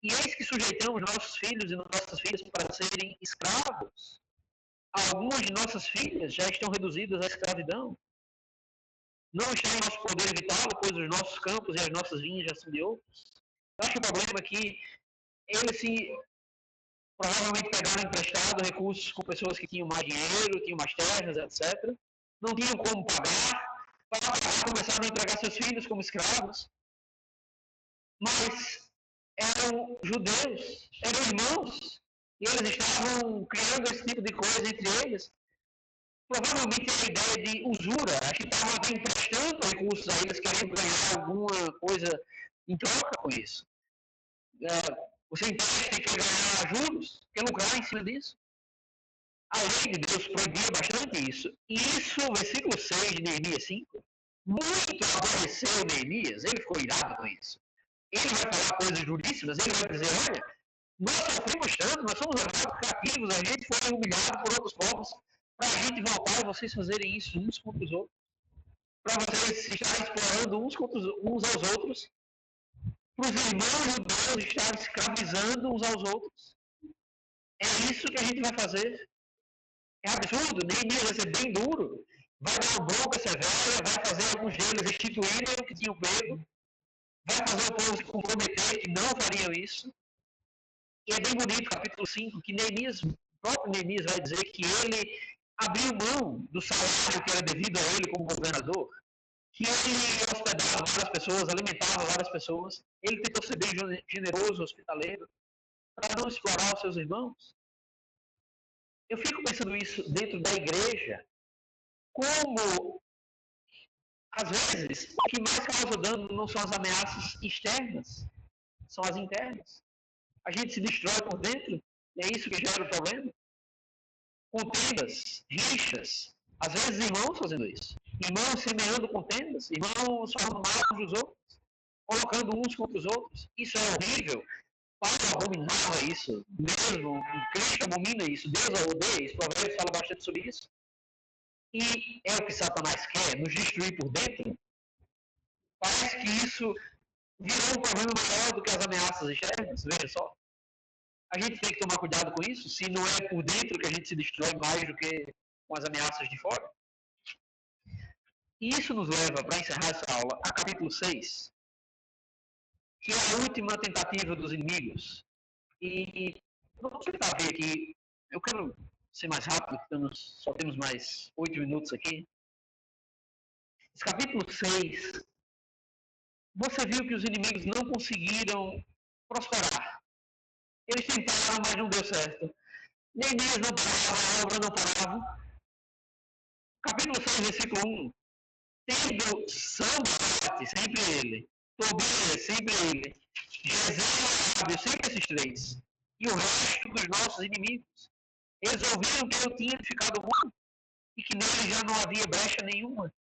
E eis que sujeitamos nossos filhos e nossas filhas para serem escravos. Algumas de nossas filhas já estão reduzidas à escravidão. Não está em nosso poder evitá-lo, pois os nossos campos e as nossas vinhas já são de outros. Eu acho que o problema é que eles provavelmente pegaram emprestado recursos com pessoas que tinham mais dinheiro, tinham mais terras, etc. Não tinham como pagar. Para pagar, começaram a entregar seus filhos como escravos. Mas eram judeus, eram irmãos, e eles estavam criando esse tipo de coisa entre eles. Provavelmente a ideia de usura, acho que estavam emprestando recursos a eles, querendo ganhar alguma coisa em troca com isso. Você empresta e quer ganhar juros, quer lucrar em cima disso. A lei de Deus proibia bastante isso. E isso, versículo 6 de Neemias 5, muito aborreceu Neemias, ele ficou irado com isso. Ele vai falar coisas duríssimas, ele vai dizer, olha, nós sofremos tanto, nós somos levados cativos, a gente foi humilhado por outros povos, para a gente voltar e vocês fazerem isso uns contra os outros, para vocês estarem explorando uns aos outros, para os irmãos judeus estarem escravizando uns aos outros. É isso que a gente vai fazer. É absurdo, Neemias vai ser bem duro, vai dar uma bronca severa, vai fazer alguns deles restituírem o que tinham pego, vai fazer o povo se comprometer que não fariam isso. E é bem bonito, capítulo 5, que Neemias, o próprio Neemias vai dizer que ele abriu mão do salário que era devido a ele como governador, que ele hospedava várias pessoas, alimentava várias pessoas, ele tentou ser bem generoso, hospitaleiro, para não explorar os seus irmãos. Eu fico pensando isso dentro da igreja, como, às vezes, o que mais causa dano não são as ameaças externas, são as internas. A gente se destrói por dentro, e é isso que gera o problema. Contendas, rixas, às vezes irmãos fazendo isso. Irmãos semeando contendas, irmãos falando mal dos outros, colocando uns contra os outros. Isso é horrível. Paulo abominava isso, mesmo, Cristo abomina isso, Deus odeia isso, Provérbios fala bastante sobre isso. E é o que Satanás quer, nos destruir por dentro. Parece que isso virou um problema maior do que as ameaças externas, veja só. A gente tem que tomar cuidado com isso, se não é por dentro que a gente se destrói mais do que com as ameaças de fora. E isso nos leva, para encerrar essa aula, a capítulo 6, que é a última tentativa dos inimigos. E vamos tentar ver aqui, eu quero ser mais rápido, porque só temos mais 8 minutos aqui. Esse capítulo 6, você viu que os inimigos não conseguiram prosperar. Eles tentaram, mas não deu certo. Neemias não parava, a obra não parava. Capítulo 6, versículo 1. Tendo Sanbalate, sempre ele. Tobias, sempre ele. Gesem, sempre esses três. E o resto dos nossos inimigos. Eles ouviram que eu tinha ficado bom e que nele já não havia brecha nenhuma.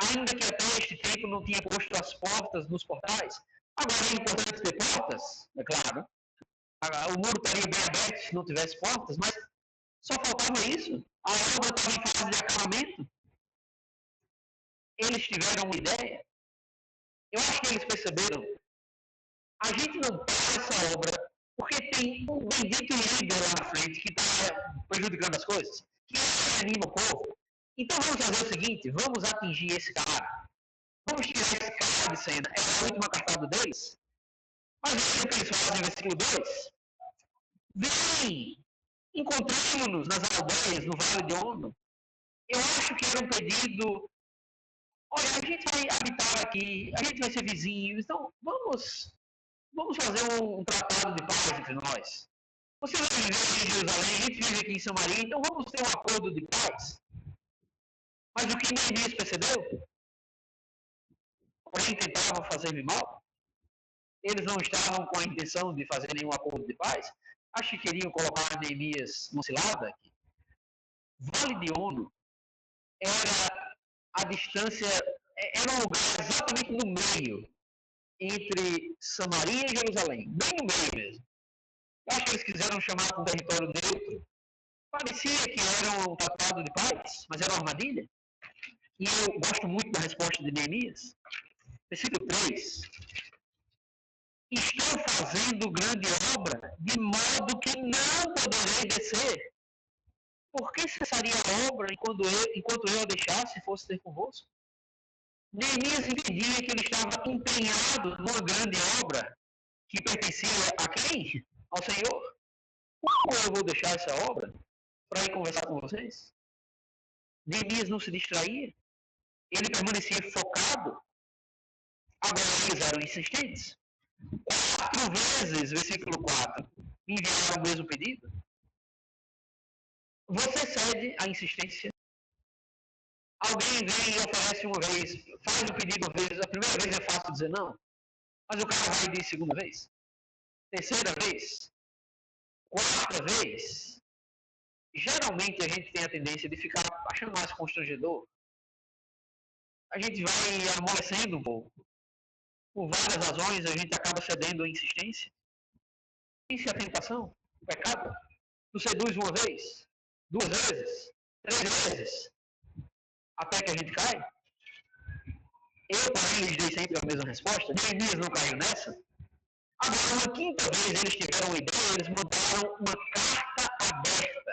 Ainda que até este tempo não tinha posto as portas nos portais. Agora é importante ter portas, é claro. O muro estaria bem aberto se não tivesse portas, mas só faltava isso. A obra estava em fase de acabamento. Eles tiveram uma ideia. Eu acho que eles perceberam. A gente não para essa obra porque tem um bendito líder lá na frente que está prejudicando as coisas, que anima o povo. Então vamos fazer o seguinte, vamos atingir esse cara. Vamos tirar esse cara de cena. É a última cartada deles. Mas o que eles fazem no versículo 2? Vem, encontramos-nos nas aldeias, no Vale de Ono. Eu acho que era um pedido, olha, a gente vai habitar aqui, a gente vai ser vizinhos, então vamos fazer um tratado de paz entre nós. Você vai viver em Jerusalém, a gente vive aqui em Samaria, então vamos ter um acordo de paz. Mas o que Neemias percebeu? Porém, tentavam fazer-me mal. Eles não estavam com a intenção de fazer nenhum acordo de paz. Acho que queriam colocar Neemias numa cilada. Vale de Ono era a distância, era um lugar exatamente no meio entre Samaria e Jerusalém, bem no meio mesmo. Eu acho que eles quiseram chamar para um território neutro. Parecia que era um tratado de paz, mas era uma armadilha. E eu gosto muito da resposta de Neemias. Versículo 3. Estou fazendo grande obra, de modo que não poderei descer. Por que cessaria a obra enquanto eu a deixasse e fosse ter convosco? Neemias entendia que ele estava empenhado numa grande obra que pertencia a quem? Ao Senhor. Como eu vou deixar essa obra para ir conversar com vocês? Neemias não se distraía. Ele permanecia focado. Agora eles eram insistentes. 4 vezes, versículo 4, enviaram o mesmo pedido. Você cede à insistência. Alguém vem e oferece uma vez, faz o pedido uma vez, a primeira vez é fácil dizer não, mas o cara vai e diz segunda vez, terceira vez, quarta vez. Geralmente a gente tem a tendência de ficar achando mais constrangedor. A gente vai amolecendo um pouco. Por várias razões a gente acaba cedendo à insistência. Isso é a tentação, o pecado. Tu seduz uma vez, 2 vezes, 3 vezes, até que a gente cai. Eu, porém, lhes dei sempre a mesma resposta. Neemias não caiu nessa. Agora, uma quinta vez, eles tiveram uma ideia, eles mandaram uma carta aberta.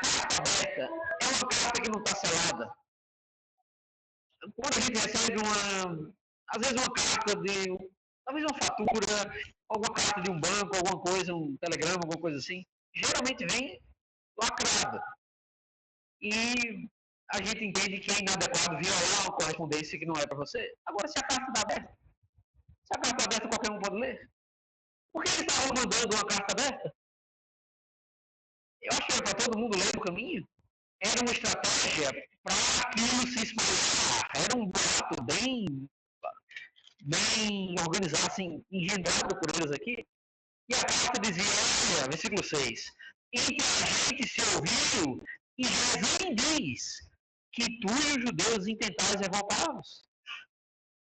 Carta aberta é uma carta que não está selada. Quando a gente recebe às vezes uma carta talvez uma fatura, alguma carta de um banco, alguma coisa, um telegrama, alguma coisa assim, geralmente vem lacrada. E a gente entende que é inadequado violar uma correspondência que não é para você. Agora, se a carta está aberta, se a carta está aberta, qualquer um pode ler. Por que ele estava mandando uma carta aberta? Eu acho que era para todo mundo ler no caminho. Era uma estratégia para aquilo se espalhar. Era um boato bem organizado, assim, engendrado por eles aqui. E a carta dizia, olha, versículo 6, entre a gente se ouviu, e Rezim diz que tu e os judeus intentais revoltá-los.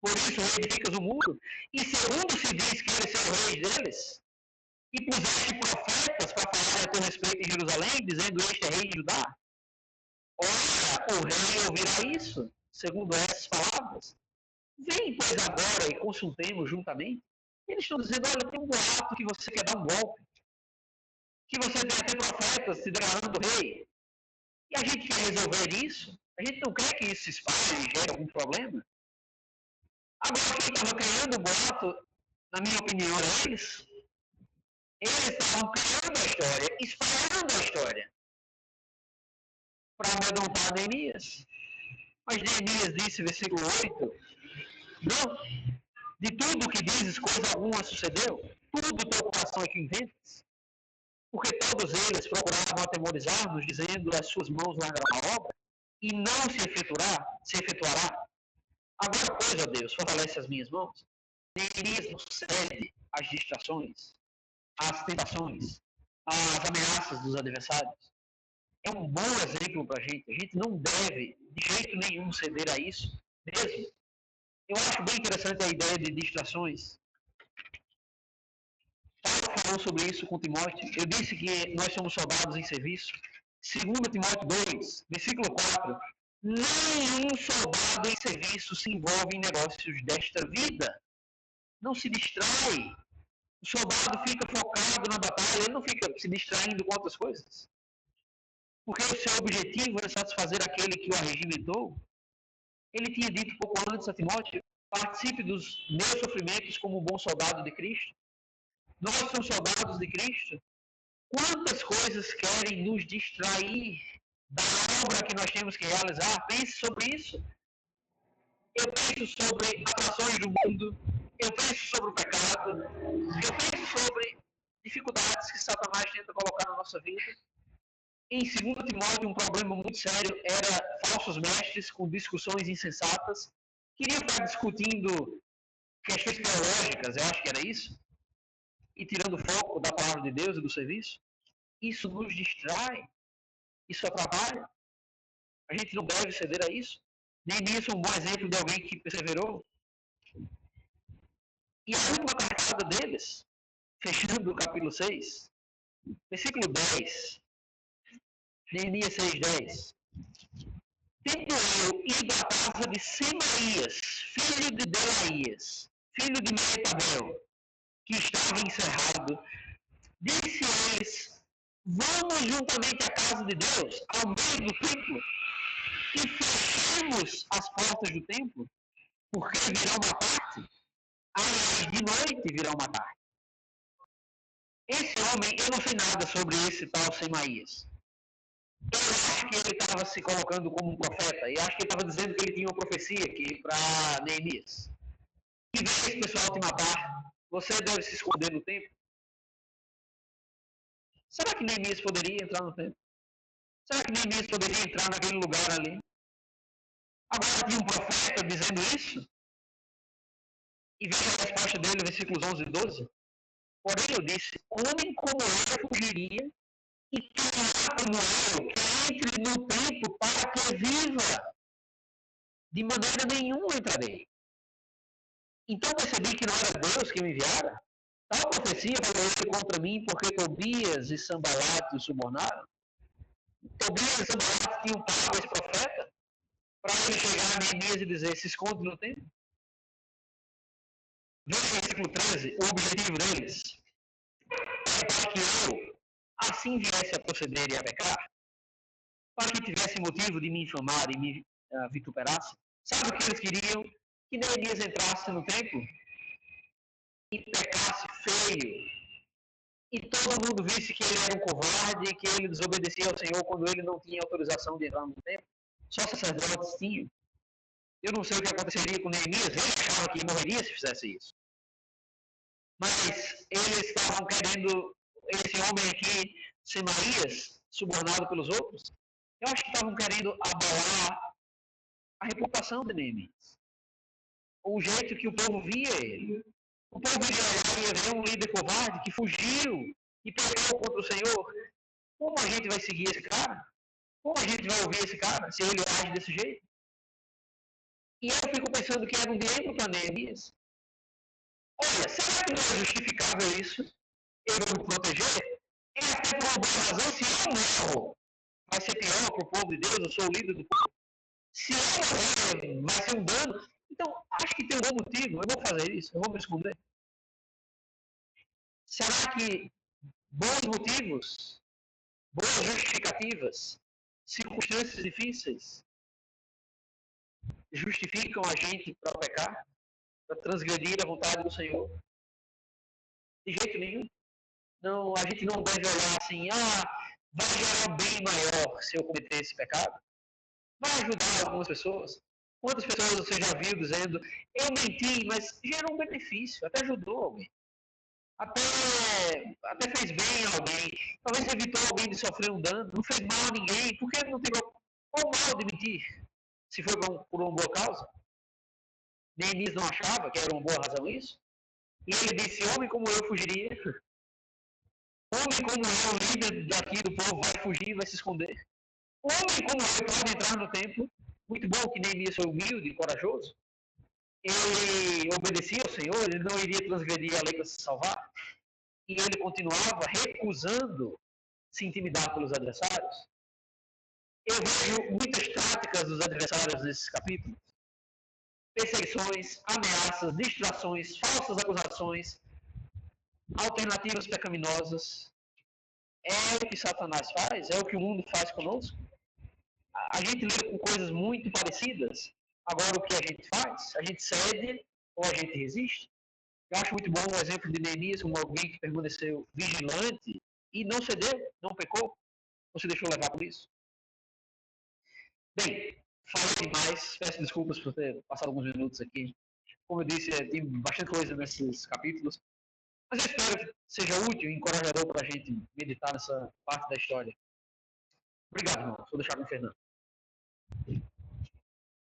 Por isso edificas o muro, e segundo se diz que eles são reis deles, e puseste profetas para falar a teu respeito em Jerusalém, dizendo este é rei de Judá. Ora, o rei ouvirá isso, segundo essas palavras. Vem, pois, agora e consultemos juntamente. Eles estão dizendo, olha, tem um boato que você quer dar um golpe, que você tem até profetas se declarando rei. E a gente quer resolver isso. A gente não quer que isso se espalhe e gere algum problema. Agora, quem estava criando o boato, na minha opinião, era eles. Eles estavam criando a história, espalhando a história, para amedrontar Neemias. Mas Neemias disse, versículo 8, não, de tudo que dizes, coisa alguma sucedeu. Tudo teu coração é que inventas. Porque todos eles procuravam atemorizar-nos, dizendo as suas mãos largarão a obra, e não se efetuará. Agora, pois, ó Deus, fortalece as minhas mãos. Neemias não cede às distrações, às tentações, às ameaças dos adversários. É um bom exemplo para a gente. A gente não deve, de jeito nenhum, ceder a isso mesmo. Eu acho bem interessante a ideia de distrações. Paulo falou sobre isso com Timóteo. Eu disse que nós somos soldados em serviço. 2 Timóteo 2, versículo 4. Nenhum soldado em serviço se envolve em negócios desta vida. Não se distrai. O soldado fica focado na batalha, ele não fica se distraindo com outras coisas. Porque o seu objetivo é satisfazer aquele que o arregimentou. Ele tinha dito pouco antes a Timóteo, participe dos meus sofrimentos como um bom soldado de Cristo. Nós somos soldados de Cristo. Quantas coisas querem nos distrair da obra que nós temos que realizar? Pense sobre isso. Eu penso sobre atrações do mundo, eu penso sobre o pecado, eu penso sobre dificuldades que Satanás tenta colocar na nossa vida. Em 2 Timóteo, um problema muito sério era falsos mestres com discussões insensatas. Queriam ficar discutindo questões teológicas, eu acho que era isso, e tirando o foco da palavra de Deus e do serviço. Isso nos distrai, isso atrapalha. A gente não deve ceder a isso. Neemias é um bom exemplo de alguém que perseverou. E a última cartada deles, fechando o capítulo 6, versículo 10, Neemias 6:10. Tendo eu ido à casa de Semaías, filho de Delaías, filho de Meretabel, que estava encerrado, disse a eles, vamos juntamente à casa de Deus, ao meio do templo, e fechemos as portas do templo, porque virá uma tarde, aliás, de noite virá uma tarde. Esse homem, eu não sei nada sobre esse tal Semaías. Eu acho que ele estava se colocando como um profeta, e acho que ele estava dizendo que ele tinha uma profecia aqui para Neemias. Que vem esse pessoal te matar, você deve se esconder no templo. Será que Neemias poderia entrar no templo? Será que Neemias poderia entrar naquele lugar ali? Agora tinha um profeta dizendo isso? E veja a resposta dele, versículos 11 e 12. Porém eu disse, homem como eu fugiria, e quem há como eu, que entre no templo para que viva. De maneira nenhuma entrarei. Então percebi que não era Deus que me enviara. Tal profecia foi contra mim porque Tobias e Sanbalate o subornaram. Tobias e Sanbalate tinham pago esse profeta para ele chegar a Neemias e dizer, se esconde no templo. Veja o versículo 13, o objetivo deles é para que eu assim viesse a proceder e a pecar, para que tivesse motivo de me infamar e me vituperasse. Sabe o que eles queriam? Que Neemias entrasse no templo e pecasse feio, e todo mundo visse que ele era um covarde e que ele desobedecia ao Senhor quando ele não tinha autorização de entrar no templo. só sacerdotes tinham. Eu não sei o que aconteceria com Neemias, ele achava que morreria se fizesse isso. Mas eles estavam querendo, esse homem aqui, Semaías, subornado pelos outros, eu acho que estavam querendo abalar a reputação de Neemias. O jeito que o povo via ele. O povo ia ver um líder covarde que fugiu e pegou contra o Senhor. Como a gente vai seguir esse cara? Como a gente vai ouvir esse cara se ele age desse jeito? E eu fico pensando que era um dilema para Neemias. Olha, será que não é justificável isso? Eu vou me proteger? É até por uma boa razão, se eu morro, vai ser pior para o povo de Deus, eu sou o líder do povo. Se eu morrer, vai ser um dano. Então, acho que tem um bom motivo, eu vou fazer isso, eu vou me esconder. Será que bons motivos, boas justificativas, circunstâncias difíceis, justificam a gente para pecar, para transgredir a vontade do Senhor? De jeito nenhum. Não, a gente não deve olhar assim, vai gerar um bem maior se eu cometer esse pecado. Vai ajudar algumas pessoas. Quantas pessoas você já viu dizendo, eu menti, mas gerou um benefício, até ajudou alguém. Até fez bem a alguém. Talvez evitou alguém de sofrer um dano, não fez mal a ninguém. Por que não tem qual mal de mentir? Se foi por uma boa causa. Neemias não achava que era uma boa razão isso. E ele disse, homem como eu fugiria. Homem como eu, líder daqui do povo, vai fugir, vai se esconder. Homem como eu pode entrar no templo. Muito bom que Neemias foi humilde e corajoso. Ele obedecia ao Senhor, ele não iria transgredir a lei para se salvar. E ele continuava recusando se intimidar pelos adversários. Eu vejo muitas táticas dos adversários nesse capítulo. Perseguições, ameaças, distrações, falsas acusações, alternativas pecaminosas. É o que Satanás faz, é o que o mundo faz conosco. A gente lida com coisas muito parecidas. Agora, o que a gente faz? A gente cede ou a gente resiste? Eu acho muito bom o exemplo de Neemias, como alguém que permaneceu vigilante e não cedeu, não pecou, não se deixou levar por isso. Bem, falei demais, peço desculpas por ter passado alguns minutos aqui. Como eu disse, tem bastante coisa nesses capítulos, mas eu espero que seja útil e encorajador para a gente meditar nessa parte da história. Obrigado, irmão. Vou deixar com o Fernando.